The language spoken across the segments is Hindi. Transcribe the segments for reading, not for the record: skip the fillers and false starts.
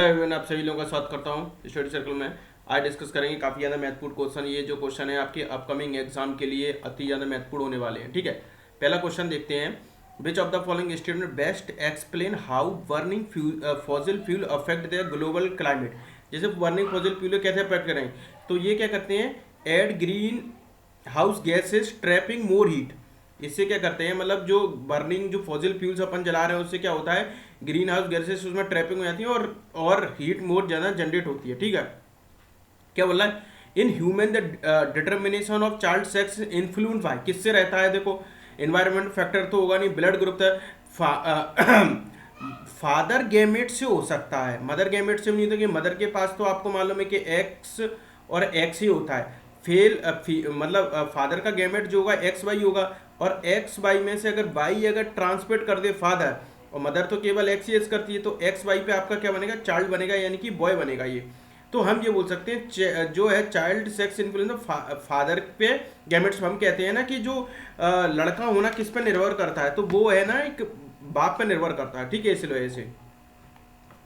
मैं आप सभी लोगों का स्वागत करता हूं स्टडी सर्कल में। आज डिस्कस करेंगे काफ़ी ज़्यादा महत्वपूर्ण क्वेश्चन। ये जो क्वेश्चन है आपके अपकमिंग एग्जाम के लिए अति ज़्यादा महत्वपूर्ण होने वाले हैं। ठीक है, पहला क्वेश्चन देखते हैं। Which of the following statement best explain how burning fossil fuel affect the global climate. जैसे बर्निंग फॉसिल फ्यूल कैसे अफेक्ट करें, तो ये क्या करते हैं, add greenhouse gases trapping more heat. इससे क्या करते हैं, मतलब जो बर्निंग जो फॉसिल फ्यूल्स अपन जला रहे हैं उससे क्या होता है, ग्रीन हाउस गैसेस उसमें ट्रैपिंग हो जाती है और हीट मोर ज़्यादा जनरेट होती है। ठीक है, क्या बोल रहा है, in human the determination of child sex influence by, किससे रहता है, देखो एनवायरमेंट फैक्टर तो होगा नहीं, ब्लड ग्रुप था, फादर गैमेट से हो सकता है, मदर गैमेट से नहीं, तो कि मदर के पास तो आपको मालूम है कि एक्स और एक्स ही होता है। मतलब फादर का गैमेट जो होगा एक्स वाई होगा, और एक्स वाई में से अगर वाई अगर ट्रांसमिट कर दे फादर, और मदर तो केवल एक्स ही एक्स करती है, तो एक्स वाई पे आपका क्या बनेगा, चाइल्ड बनेगा, यानी कि बॉय बनेगा ये। तो हम ये बोल सकते हैं जो है चाइल्ड सेक्स इन्फ्लुएंस फादर पे गैमेट्स। हम कहते हैं ना कि जो लड़का होना किस पे निर्भर करता है, तो वो है ना एक बाप पे निर्भर करता है। ठीक है, इस वजह से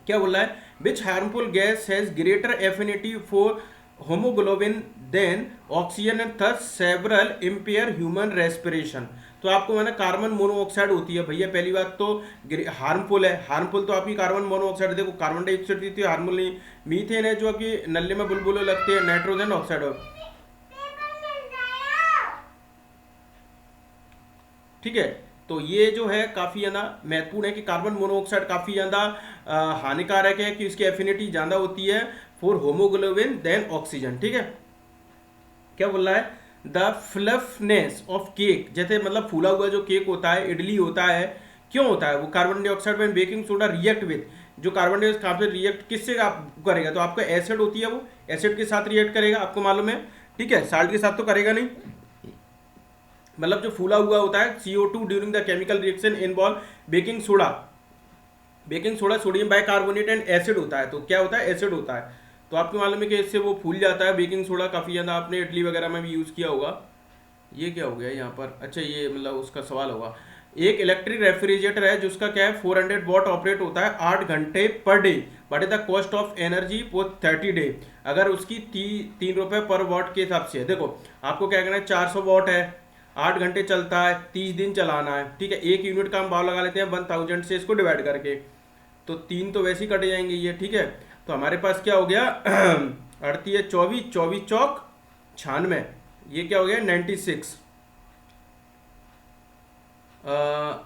क्या बोल रहा है, which harmful gas has greater affinity for haemoglobin than oxygen and thus several impair human respiration. तो आपको मैंने कार्बन मोनोऑक्साइड होती है भैया, पहली बात तो हार्मफुल है। हार्मफुल तो आपकी कार्बन मोनोऑक्साइड, देखो कार्बन डाइऑक्साइड की तो हार्मफुल नहीं, मीथेन है जो आपकी नल्ले में बुलबुले लगते हैं, नाइट्रोजन ऑक्साइड। ठीक है, तो ये जो है काफ़ी ज़्यादा महत्वपूर्ण है कि कार्बन मोनोऑक्साइड काफ़ी ज़्यादा हानिकारक है, कि इसकी एफिनिटी ज़्यादा होती है फॉर होमोग्लोबिन देन ऑक्सीजन। ठीक है, क्या बोल रहा है, द फ्लफनेस ऑफ केक, जैसे मतलब फूला हुआ जो केक होता है, इडली होता है, क्यों होता है वो, कार्बन डाइऑक्साइड में बेकिंग सोडा रिएक्ट विद, जो कार्बन डाइऑक्साइड कहाँ पे रिएक्ट किससे आप करेगा, तो आपका एसिड होती है, वो एसिड के साथ रिएक्ट करेगा, आपको मालूम है। ठीक है, साल्ट के साथ तो करेगा नहीं, मतलब जो फूला हुआ होता है CO2 during the chemical reaction involve baking soda, baking soda sodium bicarbonate and acid होता है, तो क्या होता है, एसिड होता है। तो आपको मालूम है कि इससे वो फूल जाता है बेकिंग सोडा, काफ़ी ज़्यादा आपने इडली वगैरह में भी यूज़ किया होगा। ये क्या हो गया यहाँ पर, अच्छा ये मतलब उसका सवाल होगा। एक इलेक्ट्रिक रेफ्रिजरेटर है जिसका क्या है 400 वॉट ऑपरेट होता है 8 घंटे per day, but is the cost of energy for 30 day. अगर उसकी 3 रुपये पर वॉट के हिसाब से है, देखो आपको क्या करना है, 400 वॉट है, 8 घंटे चलता है, 30 दिन चलाना है। ठीक है, एक यूनिट का हम भाव लगा लेते हैं 1000 से इसको डिवाइड करके, तो 3 तो वैसे ही कट जाएंगे ये। ठीक है, तो हमारे पास क्या हो गया 38 24 24 चौक 96, ये क्या हो गया 96,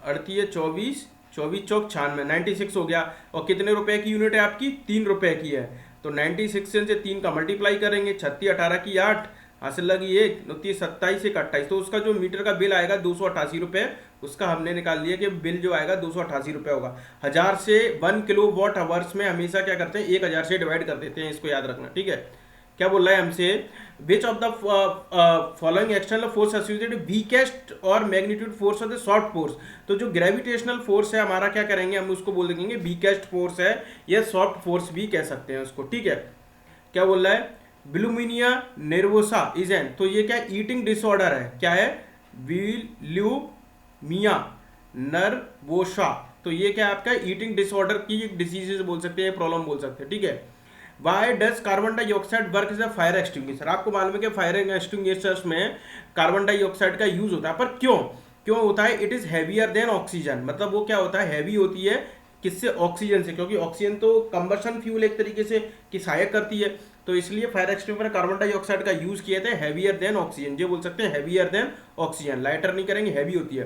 38 24 24 चौक 96, 96 हो गया। और कितने रुपए की यूनिट है आपकी, 3 रुपए की है, तो 96 से 3 का मल्टीप्लाई करेंगे, 36 18 की 8, हासिल लगी 1 29 27 से 28, तो उसका जो मीटर का बिल आएगा 288 रुपये, उसका हमने निकाल लिया कि बिल जो आएगा 288 रुपये होगा। 1000 से 1 किलो वॉट आवर्स में हमेशा क्या करते हैं, 1000 से डिवाइड कर देते हैं, इसको याद रखना। ठीक है, क्या बोल रहा है हमसे, which of the following external force associated weakest और magnitude force of the soft force. तो जो ग्रेविटेशनल फोर्स है हमारा, क्या करेंगे हम उसको बोल देंगे वीकेस्ट फोर्स है, या सॉफ्ट फोर्स भी कह सकते हैं उसको। ठीक है, क्या बोल रहा है, ब्लूमिनिया नेर्वोसा इज एन, तो ये क्या ईटिंग डिसऑर्डर है, क्या है, ब्लूमिया नर्वोसा, तो ये क्या आपका ईटिंग डिसऑर्डर की एक डिसीज बोल सकते हैं, प्रॉब्लम बोल सकते हैं। ठीक है, why does carbon dioxide work is a fire extinguisher. आपको मालूम है कि फायर एक्सटिंग्विशर्स में कार्बन डाइऑक्साइड का यूज होता है, पर क्यों क्यों होता है, it is heavier than oxygen, मतलब वो क्या होता है, हैवी होती है किससे, ऑक्सीजन से, क्योंकि ऑक्सीजन तो कंबशन फ्यूल एक तरीके से की सहायक करती है, तो इसलिए फायर एक्सटिंग्विशर कार्बन डाइऑक्साइड का यूज किए थे, हैवियर देन ऑक्सीजन, ये बोल सकते हैं हैवियर देन ऑक्सीजन, लाइटर नहीं करेंगे, हैवी होती है।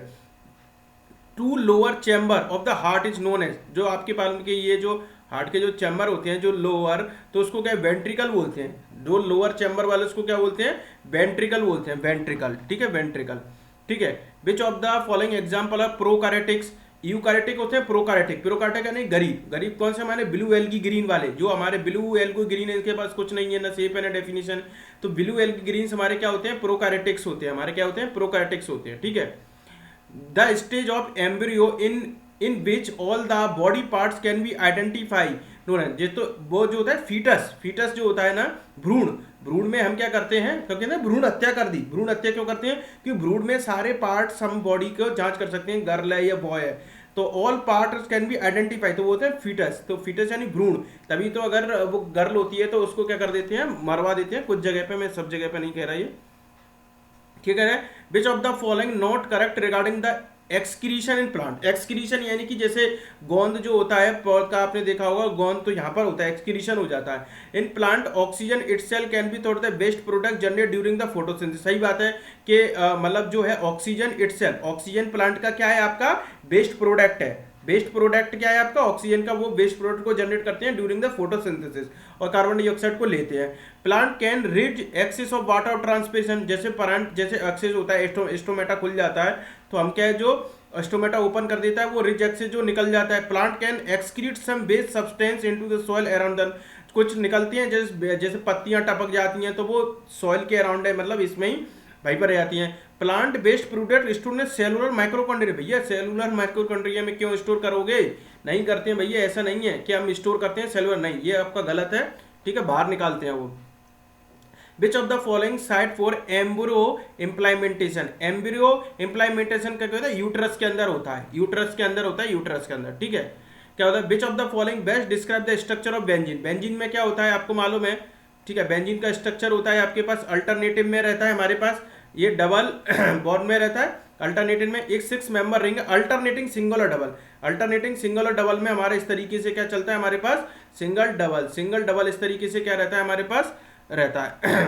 Two lower chamber of the heart is known as, जो आपके पालन के ये जो हार्ट के जो चैम्बर होते हैं जो लोअर, तो उसको क्या वेंट्रिकल बोलते हैं, जो लोअर चैम्बर वाले उसको क्या बोलते हैं, वेंट्रिकल बोलते हैं, वेंट्रिकल। ठीक है, वेंट्रिकल। ठीक है, which of the following example of prokaryotics, eukaryotic होते हैं प्रोकैरियोटिक, प्रोकैरियोटिक यानी गरीब, गरीब कौन से हमारे ब्लू एल्गी ग्रीन वाले, जो हमारे ब्लू एल्गी ग्रीन है इनके पास कुछ नहीं है, ना शेप है ना डेफिनेशन, तो ब्लू एल्गी ग्रीन हमारे क्या होते हैं, प्रोकैरियोटिक्स होते हैं, हमारे क्या होते हैं, प्रोकैरियोटिक्स होते हैं। ठीक है, the stage of embryo in which all the body parts can be identify known है, जो तो वो जो होता है फीटस, फीटस जो होता है ना, भ्रूण, भ्रूण में हम क्या करते हैं, क्योंकि ना भ्रूण हत्या कर दी, भ्रूण हत्या क्यों करते हैं, कि भ्रूण में सारे पार्ट्स हम बॉडी को जांच कर सकते हैं, गर्ल है या बॉय है, तो all parts can be identify, तो वो होते हैं फीटस, तो फीटस यानी भ्रूण। तभी तो अगर वो गर्ल होती है तो उसको क्या कर देते हैं, मरवा देते हैं कुछ जगह पे, मैं सब जगह पे नहीं कह रहा ये, ठीक है। Which of the following not correct regarding the excretion in plant. Excretion यानी कि जैसे गोंद जो होता है पौध का, आपने देखा होगा गोंद तो यहाँ पर होता है, एक्सक्रीशन हो जाता है। In plant oxygen itself can be thought the best product generate during the photosynthesis. सही बात है कि मतलब जो है ऑक्सीजन इटसेल्फ, ऑक्सीजन प्लांट का क्या है आपका बेस्ट प्रोडक्ट है। बेस्ट प्रोडक्ट क्या है आपका ऑक्सीजन का, वो बेस्ट प्रोडक्ट को जनरेट करते हैं ड्यूरिंग द फोटोसिंथेसिस और कार्बन डाइऑक्साइड को लेते हैं। Plant can reach excess of water transpiration, जैसे प्लांट जैसे एक्सेस होता है, स्टोमेटा खुल जाता है तो हम क्या है जो स्टोमेटा ओपन कर देता है वो रिच एक्सेस जो निकल जाता है। Plant can excrete some base substance into the soil around the, कुछ निकलती हैं जैसे जैसे पत्तियां टपक जाती हैं तो वो सॉइल के अराउंड है, मतलब इसमें ही भाई पर जाती हैं। प्लांट बेस्ड प्रोडक्ट स्टोर ने सेलुलर माइक्रोकॉन्ड्रिया, भैया सेलुलर माइक्रोकॉन्ड्रिया में क्यों स्टोर करोगे, नहीं करते हैं भैया, ऐसा नहीं है कि हम स्टोर करते हैं सेलुलर, नहीं, ये आपका गलत है, ठीक है, बाहर निकालते हैं वो। Which of the following site for embryo implantation. Embryo implantation का क्या होता है, यूट्रस के अंदर होता है, यूट्रस के अंदर होता है, यूट्रस के अंदर, ठीक है। क्या होता है, which of the following best describe the structure of benzene. Benzene में क्या होता है आपको मालूम है, ठीक है, बेंजीन का स्ट्रक्चर होता है आपके पास अल्टरनेटिव में रहता है, हमारे पास ये डबल बॉन्ड में रहता है, अल्टरनेटिव में एक 6 मेंबर रिंग, अल्टरनेटिंग सिंगल और डबल। अल्टरनेटिंग सिंगल और डबल में हमारे इस तरीके से क्या चलता है हमारे पास, सिंगल डबल, सिंगल डबल, इस तरीके से क्या रहता है हमारे पास रहता है।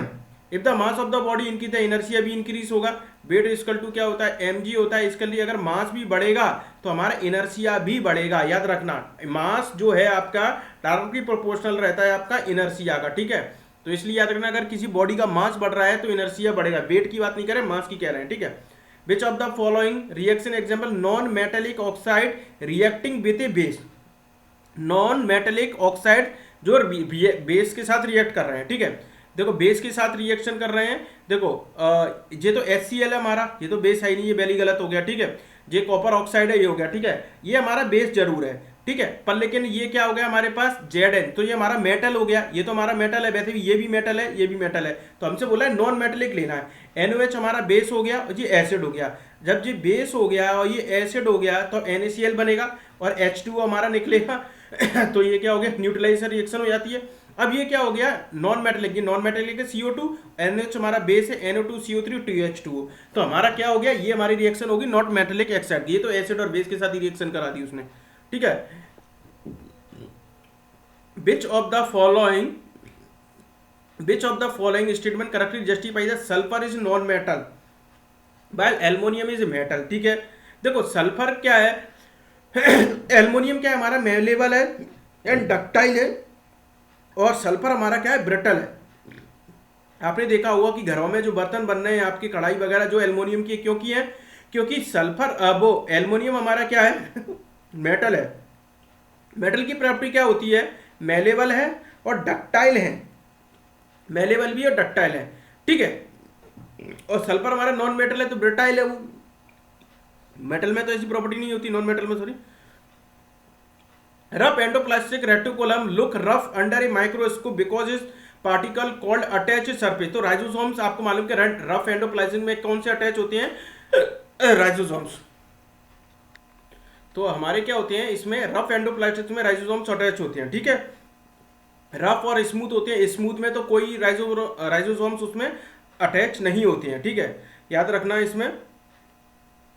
If the mass of the body इनकी द इनर्शिया भी इंक्रीज होगा, वेट इक्वल टू क्या होता है mg होता है, इसके लिए अगर मास भी बढ़ेगा तो हमारा इनर्शिया भी बढ़ेगा, याद रखना मास जो है आपका डायरेक्टली प्रोपोर्शनल रहता है आपका इनर्शिया का, ठीक है। तो इसलिए याद रखना अगर किसी बॉडी का मास बढ़ रहा है तो इनर्शिया बढ़ेगा, वेट की बात नहीं कर रहे, मास की कह रहे हैं, ठीक है। Which of the following reaction example non metallic oxide reacting with A base. Non metallic oxide जो बेस के साथ रिएक्ट कर रहे हैं, ठीक है, देखो बेस के साथ रिएक्शन कर रहे हैं, देखो ये तो HCl है हमारा, ये तो बेस है नहीं, ये वैली गलत हो गया, ठीक है, ये कॉपर ऑक्साइड है, ये हो गया, ठीक है, ये हमारा बेस जरूर है, ठीक है, पर लेकिन ये क्या हो गया हमारे पास Zn, तो ये हमारा मेटल हो गया, ये तो हमारा मेटल है, वैसे भी ये भी मेटल है, ये भी मेटल है, तो हमसे बोला है नॉन मेटेलिक लेना है। NOH हमारा बेस हो गया और ये एसिड हो गया, जब ये बेस हो गया और ये एसिड हो गया तो NaCl बनेगा और H2O हमारा निकलेगा तो ये क्या हो गया न्यूट्रलाइजेशन रिएक्शन हो जाती है। अब ये क्या हो गया नॉन मेटेलिक, ये नॉन मेटेलिक है CO2, NH हमारा बेस है NO2 CO3 2H2O, तो हमारा क्या हो गया, ये हमारी रिएक्शन होगी नॉट मेटेलिक एक्साइड, ये तो एसिड और बेस के साथ ही रिएक्शन करा दी उसने, ठीक है। Which of the following statement correctly justify the sulphur is non metal while aluminium is metal, ठीक है। देखो सल्फर क्या है एल्युमिनियम क्या है हमारा मेलेबल है एंड डक्टाइल है, और सल्फर हमारा क्या है ब्रिटल है। आपने देखा होगा कि घरों में जो बर्तन बन रहे हैं आपकी कढ़ाई वगैरह जो एल्युमिनियम की क्यों की है, क्योंकि सल्फर वो एल्युमिनियम हमारा क्या है मेटल है। मेटल की प्रॉपर्टी क्या होती है, मेलेबल है और डक्टाइल है, मेलेबल भी और डक्टाइल है, ठीक है। और सल्फर हमारा नॉन मेटल है तो ब्रिटाइल है, वो मेटल में तो ऐसी प्रॉपर्टी नहीं होती, नॉन मेटल में sorry. Rough endoplasmic reticulum look rough under a microscope because is particle called attach surface. तो राइजोसोम्स आपको मालूम कि रफ एंडोप्लाज्म में कौन से अटैच होते हैं राइजोसोम्स, तो हमारे क्या होते हैं इसमें रफ एंडोप्लाज्म में राइजोसोम्स अटैच होते हैं, ठीक है। रफ और स्मूथ होते हैं, स्मूथ में तो कोई राइजोसोम्स उसमें अटैच नहीं होते हैं, ठीक है, याद रखना इसमें।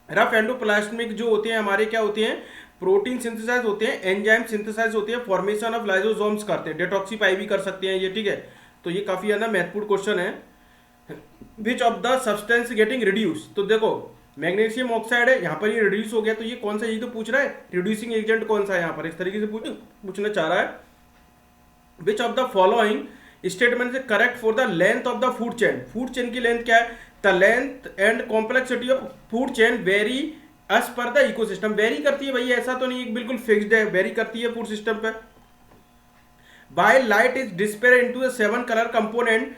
रफ एंडोप्लाज्मिक जो होते हैं हमारे क्या होते हैं प्रोटीन सिंथेसाइज होते हैं, एंजाइम सिंथेसाइज होते हैं, फॉर्मेशन ऑफ लाइसोसोम्स करते हैं, डिटॉक्सिफाई भी कर सकते हैं ये, ठीक है। तो ये काफी ज्यादा महत्वपूर्ण क्वेश्चन है। Which of the substance getting reduce, तो देखो मैग्नीशियम ऑक्साइड है, यहाँ पर ये रिड्यूस हो गया, तो ये कौन सा, ये तो पूछ रहा है रिड्यूसिंग एजेंट कौन सा है, यहाँ पर इस तरीके से पूछना चाह रहा है। Which of the following statement is correct for the length of the food chain. Food chain की लेंथ क्या है, the length and complexity of food chain vary as per the ecosystem. Vary करती है भाई, ऐसा तो नहीं बिल्कुल फिक्स्ड है, वेरी करती है फूड सिस्टम पे। By light is despair into the 7 colour component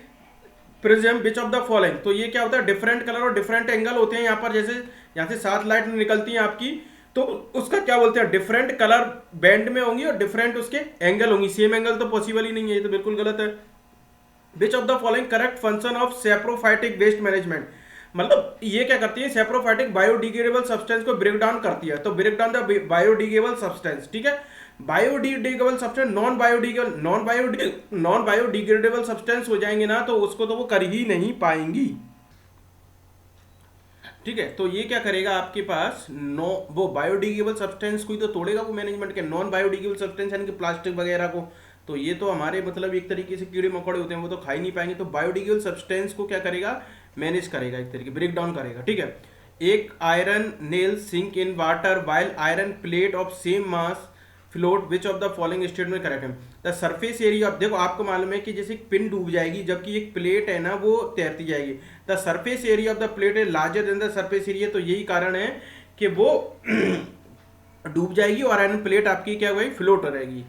prism which of the following. तो ये क्या होता है डिफरेंट कलर और डिफरेंट एंगल होते हैं, यहाँ पर जैसे यहाँ से 7 लाइट निकलती हैं आपकी, तो उसका क्या बोलते हैं डिफरेंट कलर बैंड में होंगी और डिफरेंट उसके एंगल होंगी, सेम एंगल तो पॉसिबल ही नहीं है, ये तो बिल्कुल गलत है। Which of the following correct function of saprophytic waste management. मतलब ये क्या करती है, सेप्रोफाइटिक बायोडिग्रेडेबल सब्सटेंस को ब्रेक डाउन करती है। तो break down the biodegradable substance, ठीक है। Biodegradable substance non biodegradable substance हो जाएंगे ना, तो उसको तो वो कर ही नहीं पाएंगी, ठीक है। तो ये क्या करेगा आपके पास, नो वो बायोडिग्रेडेबल सब्सटेंस को ही तो तोड़ेगा वो मैनेजमेंट के, नॉन बायोडिग्रेडेबल सब्सटेंस यानी कि प्लास्टिक वगैरह को। तो ये तो हमारे मतलब एक तरीके से कीड़े मकोड़े होते हैं, वो तो खा ही नहीं पाएंगे। तो बायोडिग्रेडेबल सब्सटेंस को क्या करेगा, मैनेज करेगा, एक तरीके ब्रेक डाउन करेगा, ठीक है। एक iron nail sink in water while iron plate of same mass float, which of the following statement correct है। द सरफेस एरिया, देखो आपको मालूम है कि जैसे एक पिन डूब जाएगी, जबकि एक प्लेट है ना वो तैरती जाएगी। The surface area of the plate is larger than the surface area, तो यही कारण है कि वो डूब जाएगी और आयरन प्लेट आपकी क्या हुई, फ्लोट रहेगी,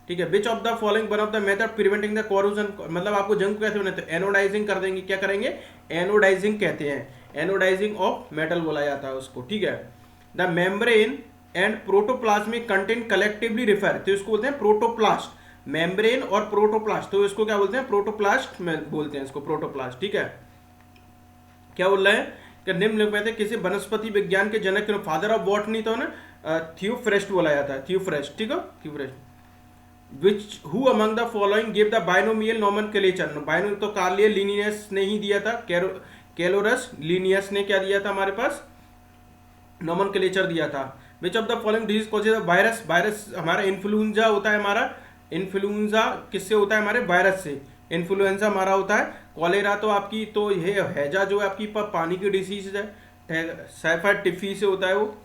ठीक है। Which of the following one of the method preventing the corrosion, मतलब आपको जंग कैसे बनाते हैं, एनोडाइजिंग कर देंगे, क्या करेंगे, एनोडाइजिंग कहते हैं, एनोडाइजिंग ऑफ मेटल बोला जाता है उसको, ठीक है। The membrane and protoplasmic content collectively refer, तो इसको बोलते हैं प्रोटोप्लास्ट, मेम्ब्रेन और प्रोटोप्लास्ट, तो इसको क्या बोलते हैं, प्रोटोप्लास्ट बोलते हैं इसको, प्रोटोप्लास्ट, ठीक है। क्या बोल रहा है कि निम्न में किसी वनस्पति विज्ञान के जनक, फादर ऑफ बॉटनी तो ना थियोफ्रेस्ट बोला जाता है, थियोफ्रेस्ट, ठीक है, थियोफ्रेस्ट। Which who among the following gave the binomial nomenclature, बाइनो तो कार्लियल लिनियस ने ही दिया था, कैलोरस लिनियस ने क्या दिया था हमारे पास, नोमेनक्लेचर दिया था। विच of the following disease causes virus, virus हमारा इन्फ्लुएंजा होता है, हमारा इन्फ्लुएंजा किससे होता है, हमारे वायरस से, इन्फ्लुएंजा हमारा होता है। कॉलेरा तो आपकी तो ये हैजा जो है आपकी पानी की डिसीज है, टाइफाइड टिफी से होता है वो,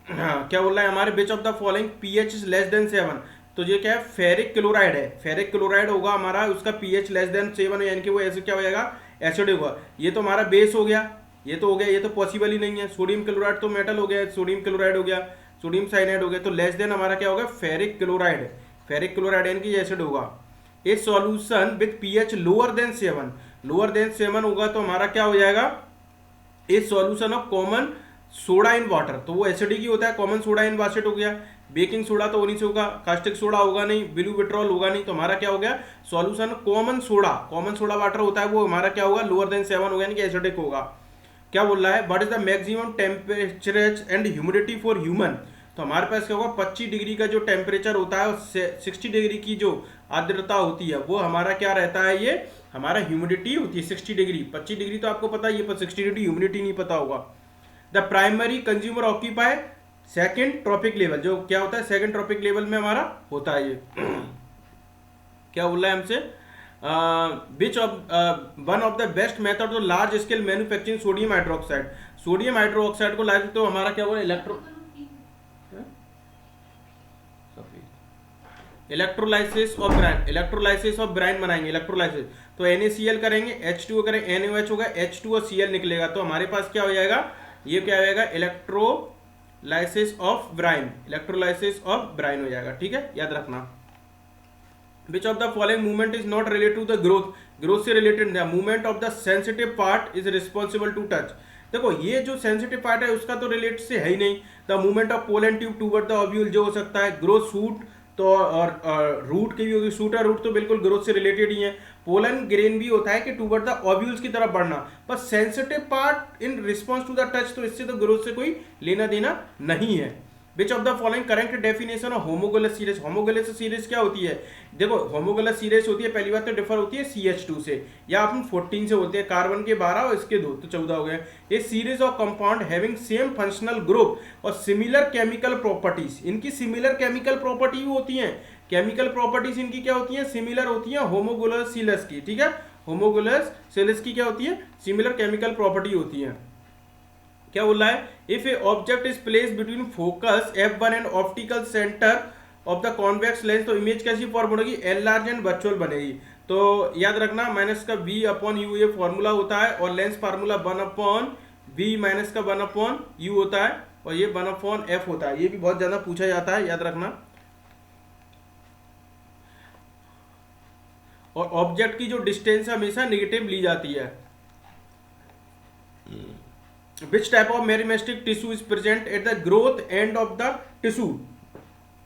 हाँ। क्या बोल रहा है हमारे, विच of the following pH is less than 7, तो ये क्या है, फेरिक क्लोराइड है, फेरिक क्लोराइड होगा हमारा, उसका पीएच लेस देन 7 यानी कि वो ऐसे क्या हो जाएगा, एसिड होगा। ये तो हमारा बेस हो गया, ये तो हो गया, ये तो पॉसिबल ही नहीं है। सोडियम क्लोराइड तो मेटल हो गया, सोडियम क्लोराइड हो गया, सोडियम साइनाइड हो गया, तो लेस देन हमारा क्या होगा, फेरिक क्लोराइड, फेरिक क्लोराइड यानी कि एसिड होगा। ए solution with pH lower than 7, lower than 7 होगा तो हमारा क्या हो जाएगा, ए solution of common soda in water, तो वो एसिडिक ही होता है, कॉमन सोडा इन वाटर हो गया। बेकिंग सोडा तो नहीं से होगा, कास्टिक सोडा होगा नहीं, ब्लू विट्रॉल होगा नहीं, तो हमारा क्या हो गया, सॉल्यूशन कॉमन सोडा वाटर होता है, वो हमारा क्या होगा, लोअर देन 7 होगा यानी कि एसिडिक होगा। क्या बोल रहा है, what is the maximum temperature and humidity for human, तो हमारे पास क्या होगा, 25 डिग्री का जो टेम्परेचर होता है और 60 डिग्री की जो आर्द्रता होती है वो हमारा क्या रहता है, ये हमारा ह्यूमिडिटी होती है 60 डिग्री। 25 डिग्री तो आपको पता है, ये पर 60 डिग्री ह्यूमिडिटी नहीं पता होगा। The primary consumer occupy second trophic level, जो क्या होता है सेकेंड ट्रॉपिक लेवल में हमारा होता है ये क्या बोल रहा है हमसे, which of one of the best method of large scale manufacturing sodium hydroxide, sodium hydroxide को लाइक तो हमारा क्या बोला, electrolysis of brine, electrolysis of Bryan बनाएंगे, इलेक्ट्रोलाइसिस तो NaCl करेंगे, H2O करेंगे, NaOH होगा, H2O Cl निकलेगा, तो हमारे पास क्या हो जाएगा, ये क्या हो जाएगा, electrolysis of brine, electrolysis of brine हो जाएगा, ठीक है, याद रखना। Which of the following movement is not related to the growth, growth से रिलेटेड है, movement of the sensitive part is responsible to touch, देखो ये जो सेंसिटिव पार्ट है उसका तो रिलेट से है ही नहीं। The movement of pollen tube toward the ovule जो हो सकता है, ग्रोथ सूट तो और रूट की भी होगी, सूट और रूट तो बिल्कुल ग्रोथ से रिलेटेड ही है। पोलन ग्रेन भी होता है कि टूवर्ड द ओव्यूल्स की तरफ बढ़ना, पर sensitive part in response to the touch, तो इससे तो ग्रोथ से कोई लेना देना नहीं है। Which of the following correct definition of homologous series, homologous series क्या होती है, देखो होमोगोलस सीरीज होती है, पहली बात तो डिफर होती है CH2 से, या अपन 14 से होते हैं, कार्बन के 12 और इसके 2 तो 14 हो गए। ये series of compound having same functional group और सिमिलर केमिकल प्रॉपर्टीज, इनकी सिमिलर केमिकल प्रॉपर्टी भी होती हैं, केमिकल प्रॉपर्टीज इनकी क्या होती हैं, सिमिलर होती हैं होमोगोलस सीरीज की, ठीक है, होमोगोलस सीरीज की क्या होती है, सिमिलर केमिकल प्रॉपर्टी होती है। क्या बोल रहा है, if A object is place between focus F1 and optical centre of the convex lens, तो इमेज कैसी फॉर्म होगी, एनलार्ज एंड वर्चुअल बनेगी। तो याद रखना माइनस का V/U ये फॉर्मूला होता है, और लेंस फार्मूला 1/V माइनस का 1/U होता है, और ये 1/F होता है, ये भी बहुत ज्यादा पूछा जाता है, याद रखना। और ऑब्जेक्ट की जो डिस्टेंस हमेशा नेगेटिव ली जाती है। Which type of meristematic tissue is present at the growth end of the tissue?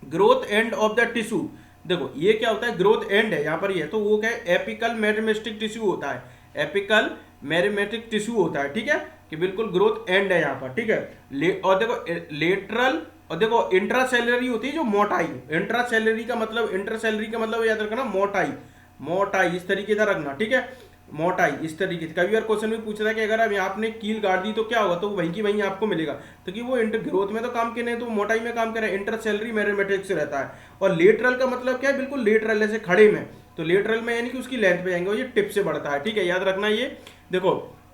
Growth end of the tissue, देखो ये क्या होता है, ग्रोथ एंड है यहाँ पर, ये तो वो क्या है, एपिकल मेरिस्टेमेटिक टिश्यू होता है, एपिकल मेरिस्टेमेटिक टिश्यू होता है, ठीक है। कि बिल्कुल ग्रोथ एंड है यहाँ पर, ठीक है। और देखो लेटरल, और देखो इंट्रासेलुलरी होती है जो मोटाई, इंट्रासेलुलरी का मतलब, इंट्रासेलुलरी का मतलब याद रखना मोटाई, मोटाई इस तरीके से रखना, ठीक है, मोटाई इस तरीके से। कभी बार क्वेश्चन में पूछता है कि अगर आप यहाँ आपने कील गाड़ दी तो क्या होगा, तो वहीं की वहीं आपको मिलेगा, तो कि वो इंटर ग्रोथ में तो काम के नहीं, तो मोटाई में काम करे, इंटरसेलरी मैथमेटिक्स से रहता है। और लेटरल का मतलब क्या है, बिल्कुल लेटरल ऐसे खड़े में, तो लेटरल में यानी कि उसकी लेंथ पे जाएंगे, और ये टिप से बढ़ता है, ठीक है, याद रखना ये। देखो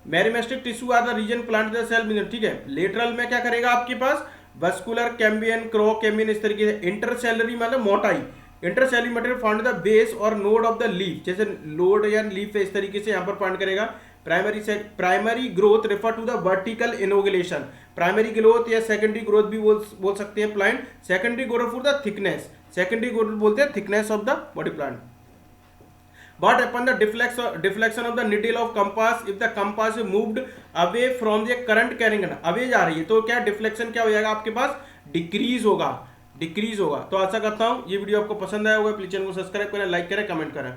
meristematic tissue are the region plant the cell, ठीक है। लेटरल में क्या करेगा आपके पास, वस्कुलर, कैम्बियन, क्रो कैम्बियन इस तरीके से। इंटरसेलरी मतलब मोटाई, intercalary material found the base और नोड ऑफ द लीफ, जैसे लोड या लीफ है इस तरीके से यहाँ पर फाउंड करेगा। Primary growth refer to the vertical elongation, primary growth या सेकेंडरी ग्रोथ भी बोल सकते हैं plant. Secondary growth for the thickness, secondary growth बोलते हैं thickness of the body plant. What upon the deflection of the needle of compass, if the compass is moved away from the current carrying, away जा रही है तो क्या डिफ्लेक्शन क्या हो जाएगा आपके पास, डिक्रीज होगा, डिक्रीज होगा। तो आशा करता हूं ये वीडियो आपको पसंद आया होगा। प्लीज चैनल को सब्सक्राइब करें, लाइक करें, कमेंट करें।